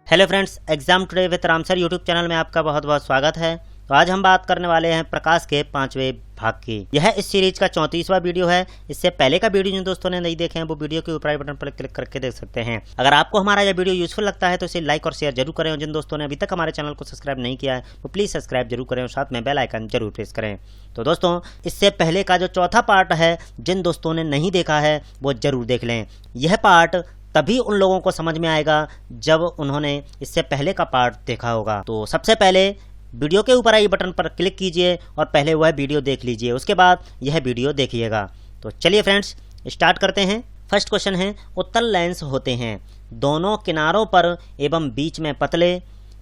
Hello friends, exam today with Ram sir YouTube channel में आपका बहुत बहुत स्वागत है। तो आज हम बात करने वाले हैं प्रकाश के 5वें भाग की। यह इस सीरीज का 34वां वीडियो है। इससे पहले का वीडियो जिन दोस्तों ने नहीं देखे हैं वो वीडियो के ऊपर आई बटन पर क्लिक करके देख सकते हैं। अगर आपको हमारा यह वीडियो यूजफुल लगता है तो इसे लाइक और शेयर जरूर करें, और जिन दोस्तों ने अभी तक हमारे चैनल को सब्सक्राइब नहीं किया है वो प्लीज़ सब्सक्राइब जरूर करें और साथ में बेल आइकन जरूर प्रेस करें। तो दोस्तों, इससे पहले का जो चौथा पार्ट है, जिन दोस्तों ने नहीं देखा है वो जरूर देख लें। यह पार्ट तभी उन लोगों को समझ में आएगा जब उन्होंने इससे पहले का पार्ट देखा होगा। तो सबसे पहले वीडियो के ऊपर आई बटन पर क्लिक कीजिए और पहले वह वीडियो देख लीजिए, उसके बाद यह वीडियो देखिएगा। तो चलिए फ्रेंड्स, स्टार्ट करते हैं। फर्स्ट क्वेश्चन है, उत्तल लेंस होते हैं दोनों किनारों पर एवं बीच में पतले,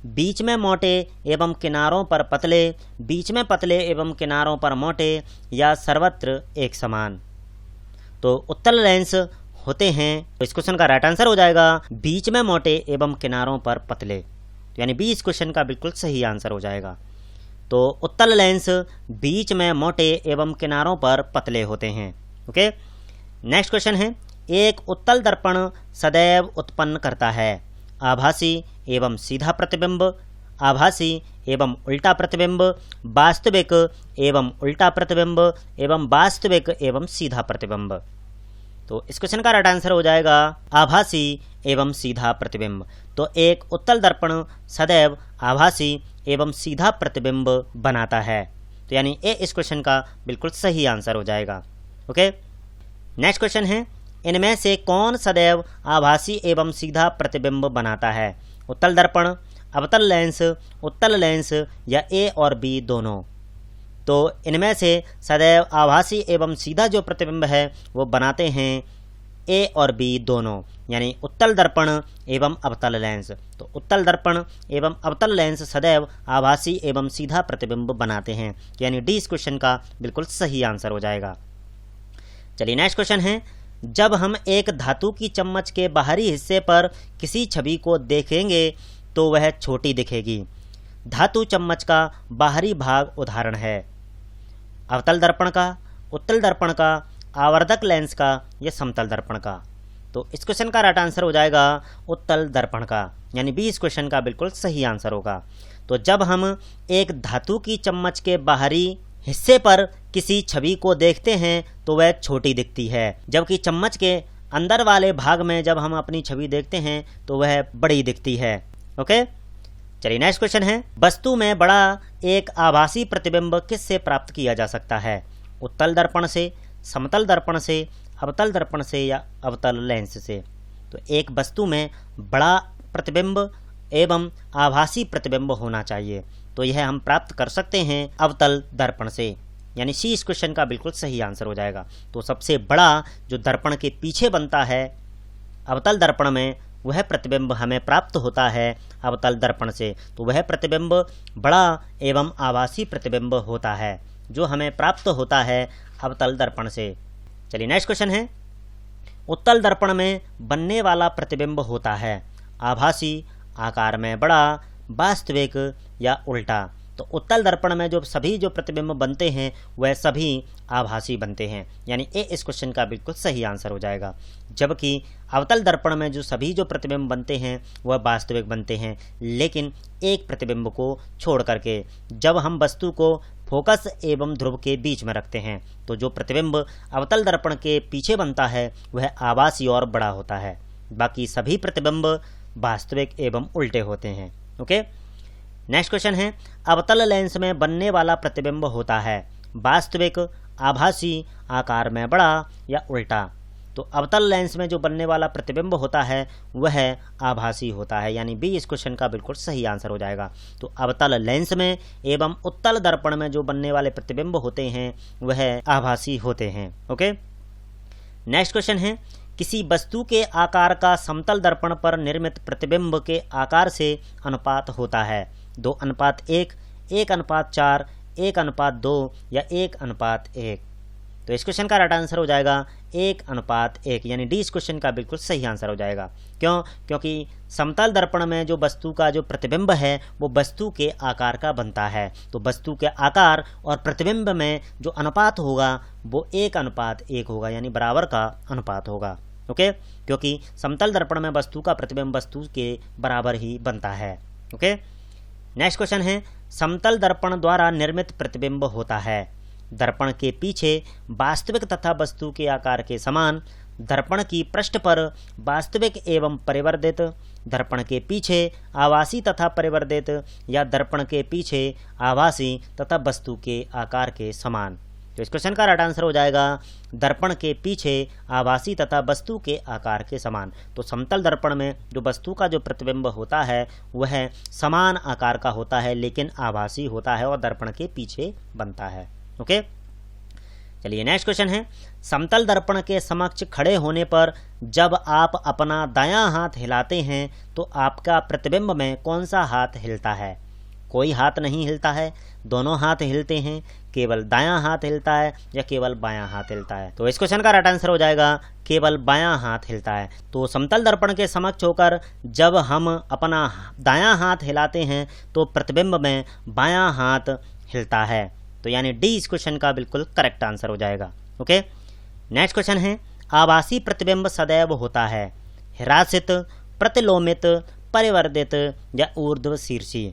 बीच में मोटे एवं किनारों पर पतले, बीच में पतले एवं किनारों पर मोटे, या सर्वत्र एक समान। तो उत्तल लेंस होते हैं, तो इस क्वेश्चन का राइट आंसर हो जाएगा बीच में मोटे एवं किनारों पर पतले, यानी बी इस क्वेश्चन का बिल्कुल सही आंसर हो जाएगा। तो उत्तल लेंस बीच में मोटे एवं किनारों पर पतले होते हैं। ओके, नेक्स्ट क्वेश्चन है, एक उत्तल दर्पण सदैव उत्पन्न करता है आभासी एवं सीधा प्रतिबिंब, आभासी एवं उल्टा प्रतिबिंब, वास्तविक एवं उल्टा प्रतिबिंब, एवं वास्तविक एवं सीधा प्रतिबिंब। तो इस क्वेश्चन का राइट आंसर हो जाएगा आभासी एवं सीधा प्रतिबिंब। तो एक उत्तल दर्पण सदैव आभासी एवं सीधा प्रतिबिंब बनाता है, तो यानी ए इस क्वेश्चन का बिल्कुल सही आंसर हो जाएगा। ओके, नेक्स्ट क्वेश्चन है, इनमें से कौन सदैव आभासी एवं सीधा प्रतिबिंब बनाता है? उत्तल दर्पण, अवतल लेंस, उत्तल लेंस, या ए और बी दोनों? तो इनमें से सदैव आभासी एवं सीधा जो प्रतिबिंब है वो बनाते हैं ए और बी दोनों, यानी उत्तल दर्पण एवं अवतल लेंस। तो उत्तल दर्पण एवं अवतल लेंस सदैव आभासी एवं सीधा प्रतिबिंब बनाते हैं, यानी डी इस क्वेश्चन का बिल्कुल सही आंसर हो जाएगा। चलिए नेक्स्ट क्वेश्चन है, जब हम एक धातु की चम्मच के बाहरी हिस्से पर किसी छवि को देखेंगे तो वह छोटी दिखेगी। धातु चम्मच का बाहरी भाग उदाहरण है अवतल दर्पण का, उत्तल दर्पण का, आवर्धक लेंस का, या समतल दर्पण का? तो इस क्वेश्चन का राइट आंसर हो जाएगा उत्तल दर्पण का, यानी बी इस क्वेश्चन का बिल्कुल सही आंसर होगा। तो जब हम एक धातु की चम्मच के बाहरी हिस्से पर किसी छवि को देखते हैं तो वह छोटी दिखती है, जबकि चम्मच के अंदर वाले भाग में जब हम अपनी छवि देखते हैं तो वह बड़ी दिखती है। ओके, चलिए नेक्स्ट क्वेश्चन है, वस्तु में बड़ा एक आभासी प्रतिबिंब किससे प्राप्त किया जा सकता है? उत्तल दर्पण से, समतल दर्पण से, अवतल दर्पण से, या अवतल लेंस से? तो एक वस्तु में बड़ा प्रतिबिंब एवं आभासी प्रतिबिंब होना चाहिए, तो यह हम प्राप्त कर सकते हैं अवतल दर्पण से, यानी सी इस क्वेश्चन का बिल्कुल सही आंसर हो जाएगा। तो सबसे बड़ा जो दर्पण के पीछे बनता है अवतल दर्पण में, वह प्रतिबिंब हमें प्राप्त होता है अवतल दर्पण से। तो वह प्रतिबिंब बड़ा एवं आभासी प्रतिबिंब होता है जो हमें प्राप्त होता है अवतल दर्पण से। चलिए नेक्स्ट क्वेश्चन है, उत्तल दर्पण में बनने वाला प्रतिबिंब होता है आभासी, आकार में बड़ा, वास्तविक, या उल्टा? तो उत्तल दर्पण में जो सभी जो प्रतिबिंब बनते हैं वह सभी आभासी बनते हैं, यानी ए इस क्वेश्चन का बिल्कुल सही आंसर हो जाएगा। जबकि अवतल दर्पण में जो सभी जो प्रतिबिंब बनते हैं वह वास्तविक बनते हैं, लेकिन एक प्रतिबिंब को छोड़ करके। जब हम वस्तु को फोकस एवं ध्रुव के बीच में रखते हैं तो जो प्रतिबिंब अवतल दर्पण के पीछे बनता है वह आभासी और बड़ा होता है, बाकी सभी प्रतिबिंब वास्तविक एवं उल्टे होते हैं। ओके, नेक्स्ट क्वेश्चन है, अवतल लेंस में बनने वाला प्रतिबिंब होता है वास्तविक, आभासी, आकार में बड़ा, या उल्टा? तो अवतल लेंस में जो बनने वाला प्रतिबिंब होता है वह आभासी होता है, यानी बी इस क्वेश्चन का बिल्कुल सही आंसर हो जाएगा। तो अवतल लेंस में एवं उत्तल दर्पण में जो बनने वाले प्रतिबिंब होते हैं वह आभासी होते हैं। ओके, नेक्स्ट क्वेश्चन है, किसी वस्तु के आकार का समतल दर्पण पर निर्मित प्रतिबिंब के आकार से अनुपात होता है 2:1, 1:4, 1:2, या 1:1? तो इस क्वेश्चन का राइट आंसर हो जाएगा 1:1, यानी डी इस क्वेश्चन का बिल्कुल सही आंसर हो जाएगा। क्यों? क्योंकि समतल दर्पण में जो वस्तु का जो प्रतिबिंब है वो वस्तु के आकार का बनता है, तो वस्तु के आकार और प्रतिबिंब में जो अनुपात होगा वो 1:1 होगा, यानी बराबर का अनुपात होगा। ओके, क्योंकि समतल दर्पण में वस्तु का प्रतिबिंब वस्तु के बराबर ही बनता है। ओके, नेक्स्ट क्वेश्चन है, समतल दर्पण द्वारा निर्मित प्रतिबिंब होता है दर्पण के पीछे वास्तविक तथा वस्तु के आकार के समान, दर्पण की पृष्ठ पर वास्तविक एवं परिवर्धित, दर्पण के पीछे आभासी तथा परिवर्धित, या दर्पण के पीछे आभासी तथा वस्तु के आकार के समान। तो इस क्वेश्चन का राइट आंसर हो जाएगा दर्पण के पीछे आभासी तथा वस्तु के आकार के समान। तो समतल दर्पण में जो वस्तु का जो प्रतिबिंब होता है वह समान आकार का होता है लेकिन आभासी होता है और दर्पण के पीछे बनता है। ओके, चलिए नेक्स्ट क्वेश्चन है, समतल दर्पण के समक्ष खड़े होने पर जब आप अपना दायां हाथ हिलाते हैं तो आपका प्रतिबिंब में कौन सा हाथ हिलता है? कोई हाथ नहीं हिलता है, दोनों हाथ हिलते हैं, केवल दायां हाथ हिलता है या केवल बायां हाथ हिलता है? तो इस क्वेश्चन का राइट आंसर हो जाएगा केवल बायां हाथ हिलता है। तो समतल दर्पण के समक्ष होकर जब हम अपना दायां हाथ हिलाते हैं तो प्रतिबिंब में बायां हाथ हिलता है। तो यानी डी इस क्वेश्चन का बिल्कुल करेक्ट आंसर हो जाएगा। ओके, नेक्स्ट क्वेश्चन है, आभासी प्रतिबिंब सदैव होता है हिरासित, प्रतिलोमित, परिवर्धित या ऊर्ध्वशीर्षी?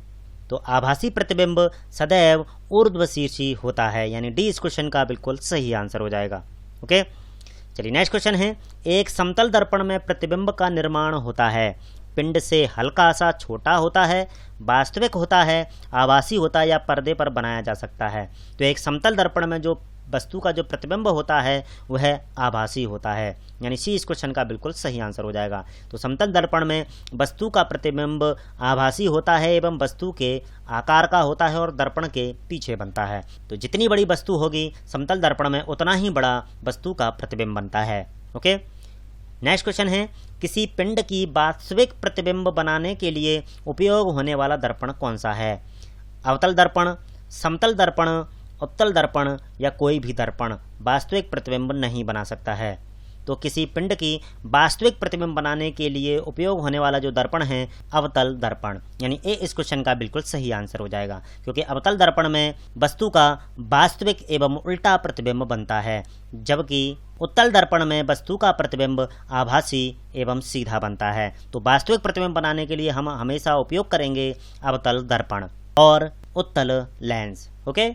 तो आभासी प्रतिबिंब सदैव ऊर्ध्वशीर्षी होता है, यानी डी इस क्वेश्चन का बिल्कुल सही आंसर हो जाएगा। ओके, चलिए नेक्स्ट क्वेश्चन है, एक समतल दर्पण में प्रतिबिंब का निर्माण होता है पिंड से हल्का सा छोटा होता है, वास्तविक होता है, आभासी होता है या पर्दे पर बनाया जा सकता है? तो एक समतल दर्पण में जो वस्तु का जो प्रतिबिंब होता है वह आभासी होता है, यानी सी इस क्वेश्चन का बिल्कुल सही आंसर हो जाएगा। तो समतल दर्पण में वस्तु का प्रतिबिंब आभासी होता है एवं वस्तु के आकार का होता है और दर्पण के पीछे बनता है। तो जितनी बड़ी वस्तु होगी समतल दर्पण में उतना ही बड़ा वस्तु का प्रतिबिंब बनता है। ओके, नेक्स्ट क्वेश्चन है, किसी पिंड की वास्तविक प्रतिबिंब बनाने के लिए उपयोग होने वाला दर्पण कौन सा है? अवतल दर्पण, समतल दर्पण, उत्तल दर्पण या कोई भी दर्पण वास्तविक प्रतिबिंब नहीं बना सकता है। तो किसी पिंड की वास्तविक प्रतिबिंब बनाने के लिए उपयोग होने वाला जो दर्पण है अवतल दर्पण, यानी ए इस क्वेश्चन का बिल्कुल सही आंसर हो जाएगा, क्योंकि अवतल दर्पण में वस्तु का वास्तविक एवं उल्टा प्रतिबिंब बनता है, जबकि उत्तल दर्पण में वस्तु का प्रतिबिंब आभासी एवं सीधा बनता है। तो वास्तविक प्रतिबिंब बनाने के लिए हम हमेशा उपयोग करेंगे अवतल दर्पण और उत्तल लेंस। ओके,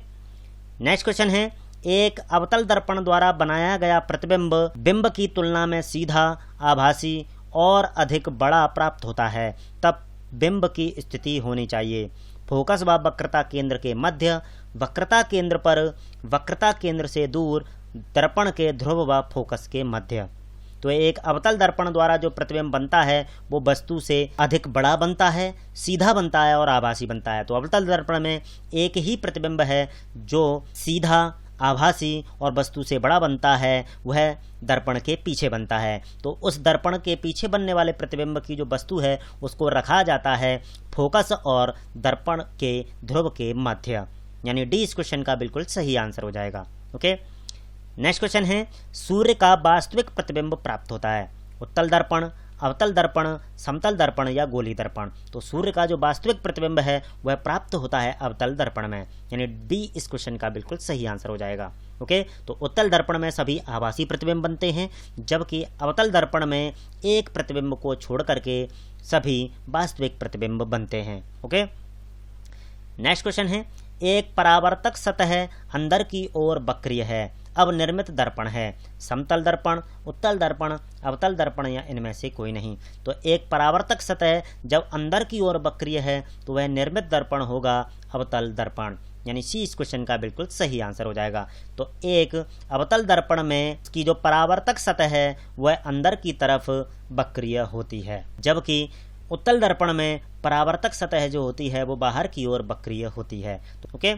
नेक्स्ट क्वेश्चन है, एक अवतल दर्पण द्वारा बनाया गया प्रतिबिंब बिंब की तुलना में सीधा, आभासी और अधिक बड़ा प्राप्त होता है, तब बिंब की स्थिति होनी चाहिए फोकस व वक्रता केंद्र के मध्य, वक्रता केंद्र पर, वक्रता केंद्र से दूर, दर्पण के ध्रुव व फोकस के मध्य। तो एक अवतल दर्पण द्वारा जो प्रतिबिंब बनता है वो वस्तु से अधिक बड़ा बनता है, सीधा बनता है और आभासी बनता है। तो अवतल दर्पण में एक ही प्रतिबिंब है जो सीधा, आभासी और वस्तु से बड़ा बनता है, वह दर्पण के पीछे बनता है। तो उस दर्पण के पीछे बनने वाले प्रतिबिंब की जो वस्तु है उसको रखा जाता है फोकस और दर्पण के ध्रुव के मध्य, यानी डी इस क्वेश्चन का बिल्कुल सही आंसर हो जाएगा। ओके, नेक्स्ट क्वेश्चन है, सूर्य का वास्तविक प्रतिबिंब प्राप्त होता है उत्तल दर्पण, अवतल दर्पण, समतल दर्पण या गोली दर्पण? तो सूर्य का जो वास्तविक प्रतिबिंब है वह प्राप्त होता है अवतल दर्पण में, यानी डी इस क्वेश्चन का बिल्कुल सही आंसर हो जाएगा। ओके, तो उत्तल दर्पण में सभी आभासी प्रतिबिंब बनते हैं, जबकि अवतल दर्पण में एक प्रतिबिंब को छोड़ करके सभी वास्तविक प्रतिबिंब बनते हैं। ओके, नेक्स्ट क्वेश्चन है, एक परावर्तक सतह अंदर की ओर वक्रीय है, अब निर्मित दर्पण है समतल दर्पण, उत्तल दर्पण, अवतल दर्पण या इनमें से कोई नहीं? तो एक परावर्तक सतह जब अंदर की ओर वक्रीय है तो वह निर्मित दर्पण होगा अवतल दर्पण, यानी सी इस क्वेश्चन का बिल्कुल सही आंसर हो जाएगा। तो एक अवतल दर्पण में की जो परावर्तक सतह है वह अंदर की तरफ वक्रीय होती है, जबकि उत्तल दर्पण में परावर्तक सतह जो होती है वो बाहर की ओर वक्रीय होती है। तो ओके,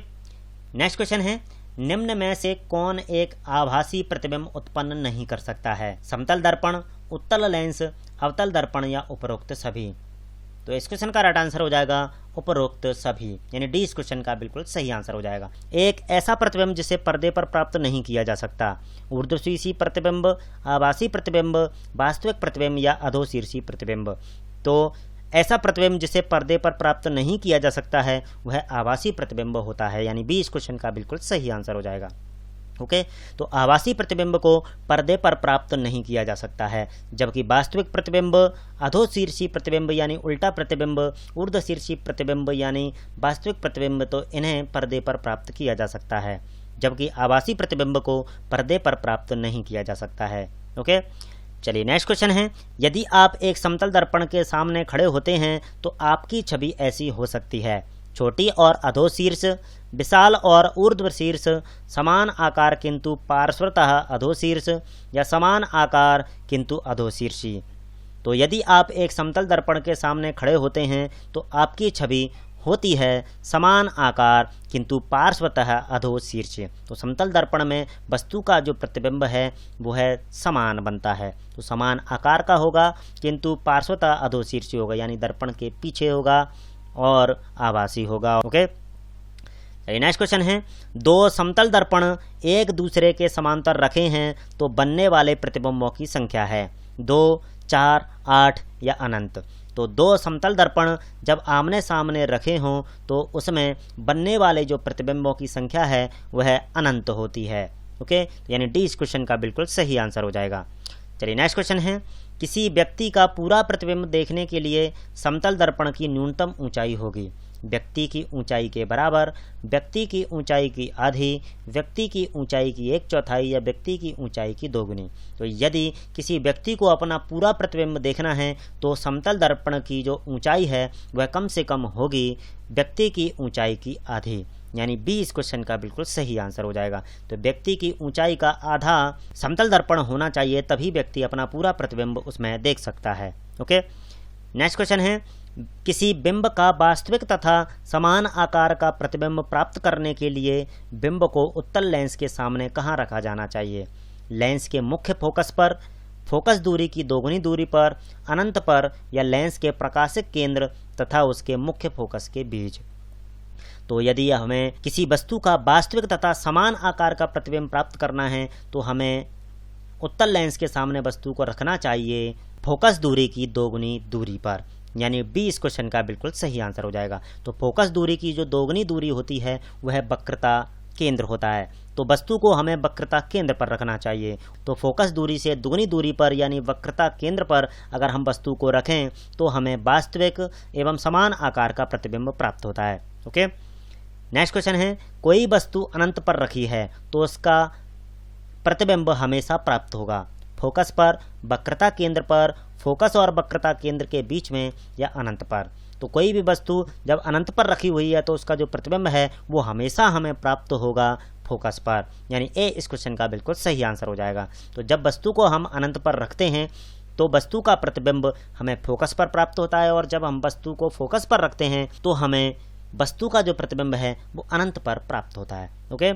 नेक्स्ट क्वेश्चन है, निम्न में से कौन एक आभासी प्रतिबिंब उत्पन्न नहीं कर सकता है? समतल दर्पण, उत्तल लेंस, अवतल दर्पण या उपरोक्त सभी? तो इस क्वेश्चन का राइट आंसर हो जाएगा उपरोक्त सभी, यानी डी इस क्वेश्चन का बिल्कुल सही आंसर हो जाएगा। एक ऐसा प्रतिबिंब जिसे पर्दे पर प्राप्त नहीं किया जा सकता, ऊर्ध्वशीर्षी प्रतिबिंब, आभासी प्रतिबिंब, वास्तविक प्रतिबिंब या अधोशीर्षी प्रतिबिंब? तो ऐसा प्रतिबिंब जिसे पर्दे पर प्राप्त नहीं किया जा सकता है वह आभासी प्रतिबिंब होता है, यानी बी इस क्वेश्चन का बिल्कुल सही आंसर हो जाएगा। ओके, तो आभासी प्रतिबिंब को पर्दे पर प्राप्त नहीं किया जा सकता है, जबकि वास्तविक प्रतिबिंब, अधोशीर्षी प्रतिबिंब यानी उल्टा प्रतिबिंब, ऊर्ध्वशीर्षी प्रतिबिंब यानी वास्तविक प्रतिबिंब, तो इन्हें पर्दे पर प्राप्त किया जा सकता है, जबकि आभासी प्रतिबिंब को पर्दे पर प्राप्त नहीं किया जा सकता है। ओके, चलिए नेक्स्ट क्वेश्चन है, यदि आप एक समतल दर्पण के सामने खड़े होते हैं तो आपकी छवि ऐसी हो सकती है: छोटी और अधोशीर्ष, विशाल और ऊर्ध्वशीर्ष, समान आकार किंतु पार्श्वतः अधोशीर्ष, या समान आकार किंतु अधोशीर्षी। तो यदि आप एक समतल दर्पण के सामने खड़े होते हैं तो आपकी छवि होती है समान आकार किंतु पार्श्वतः अधोशीर्ष। तो समतल दर्पण में वस्तु का जो प्रतिबिंब है वो है समान बनता है, तो समान आकार का होगा किंतु पार्श्वतः अधोशीर्षी होगा, यानी दर्पण के पीछे होगा और आभासी होगा। ओके, नेक्स्ट क्वेश्चन है, दो समतल दर्पण एक दूसरे के समांतर रखे हैं तो बनने वाले प्रतिबिंबों की संख्या है 2, 4, 8 या अनंत। तो दो समतल दर्पण जब आमने सामने रखे हों तो उसमें बनने वाले जो प्रतिबिंबों की संख्या है वह अनंत होती है। ओके, यानी डी इस क्वेश्चन का बिल्कुल सही आंसर हो जाएगा। चलिए नेक्स्ट क्वेश्चन है, किसी व्यक्ति का पूरा प्रतिबिंब देखने के लिए समतल दर्पण की न्यूनतम ऊंचाई होगी व्यक्ति की ऊंचाई के बराबर, व्यक्ति की ऊंचाई की आधी, व्यक्ति की ऊंचाई की 1/4 या व्यक्ति की ऊंचाई की 2 गुनी। तो यदि किसी व्यक्ति को अपना पूरा प्रतिबिंब देखना है तो समतल दर्पण की जो ऊंचाई है वह कम से कम होगी व्यक्ति की ऊंचाई की आधी, यानी बी इस क्वेश्चन का बिल्कुल सही आंसर हो जाएगा। तो व्यक्ति की ऊंचाई का आधा समतल दर्पण होना चाहिए, तभी व्यक्ति अपना पूरा प्रतिबिंब उसमें देख सकता है। ओके, नेक्स्ट क्वेश्चन है, किसी बिंब का वास्तविक तथा समान आकार का प्रतिबिंब प्राप्त करने के लिए बिंब को उत्तल लेंस के सामने कहाँ रखा जाना चाहिए? लेंस के मुख्य फोकस पर, फोकस दूरी की 2 गुनी दूरी पर, अनंत पर, या लेंस के प्रकाशिक केंद्र तथा उसके मुख्य फोकस के बीच। तो यदि हमें किसी वस्तु का वास्तविक तथा समान आकार का प्रतिबिंब प्राप्त करना है तो हमें उत्तल लेंस के सामने वस्तु को रखना चाहिए फोकस दूरी की 2 गुनी दूरी पर, यानी बी इस क्वेश्चन का बिल्कुल सही आंसर हो जाएगा। तो फोकस दूरी की जो 2 गुनी दूरी होती है वह वक्रता केंद्र होता है, तो वस्तु को हमें वक्रता केंद्र पर रखना चाहिए। तो फोकस दूरी से 2 गुनी दूरी पर यानी वक्रता केंद्र पर अगर हम वस्तु को रखें तो हमें वास्तविक एवं समान आकार का प्रतिबिंब प्राप्त होता है। ओके, नेक्स्ट क्वेश्चन है, कोई वस्तु अनंत पर रखी है तो उसका प्रतिबिंब हमेशा प्राप्त होगा फोकस पर, वक्रता केंद्र पर, फोकस और वक्रता केंद्र के बीच में, या अनंत पर। तो कोई भी वस्तु जब अनंत पर रखी हुई है तो उसका जो प्रतिबिंब है वो हमेशा हमें प्राप्त होगा फोकस पर, यानी ए इस क्वेश्चन का बिल्कुल सही आंसर हो जाएगा। तो जब वस्तु को हम अनंत पर रखते हैं तो वस्तु का प्रतिबिंब हमें फोकस पर प्राप्त होता है, और जब हम वस्तु को फोकस पर रखते हैं तो हमें वस्तु का जो प्रतिबिंब है वो अनंत पर प्राप्त होता है। ओके,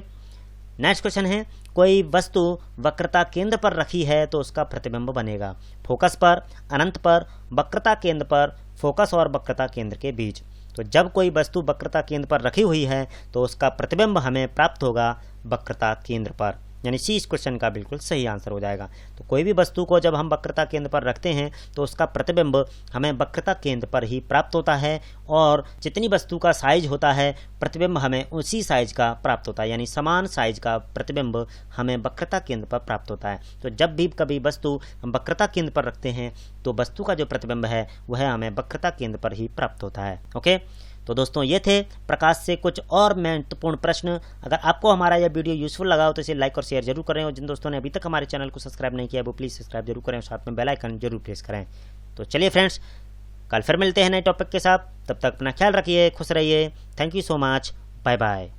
नेक्स्ट क्वेश्चन है, कोई वस्तु वक्रता केंद्र पर रखी है तो उसका प्रतिबिंब बनेगा फोकस पर, अनंत पर, वक्रता केंद्र पर, फोकस और वक्रता केंद्र के बीच। तो जब कोई वस्तु वक्रता केंद्र पर रखी हुई है तो उसका प्रतिबिंब हमें प्राप्त होगा वक्रता केंद्र पर, यानी सी इस क्वेश्चन का बिल्कुल सही आंसर हो जाएगा। तो कोई भी वस्तु को जब हम वक्रता केंद्र पर रखते हैं तो उसका प्रतिबिंब हमें वक्रता केंद्र पर ही प्राप्त होता है, और जितनी वस्तु का साइज होता है प्रतिबिंब हमें उसी साइज का प्राप्त होता है, यानी समान साइज का प्रतिबिंब हमें वक्रता केंद्र पर प्राप्त होता है। तो जब भी कभी वस्तु हम वक्रता केंद्र पर रखते हैं तो वस्तु का जो प्रतिबिंब है वह हमें वक्रता केंद्र पर ही प्राप्त होता है। ओके, तो दोस्तों ये थे प्रकाश से कुछ और महत्वपूर्ण प्रश्न। अगर आपको हमारा यह वीडियो यूजफुल लगा हो तो इसे लाइक और शेयर जरूर करें, और जिन दोस्तों ने अभी तक हमारे चैनल को सब्सक्राइब नहीं किया वो प्लीज़ सब्सक्राइब जरूर करें और साथ में बेल आइकन जरूर प्रेस करें। तो चलिए फ्रेंड्स, कल फिर मिलते हैं नए टॉपिक के साथ, तब तक अपना ख्याल रखिए, खुश रहिए। Thank you so much, bye bye.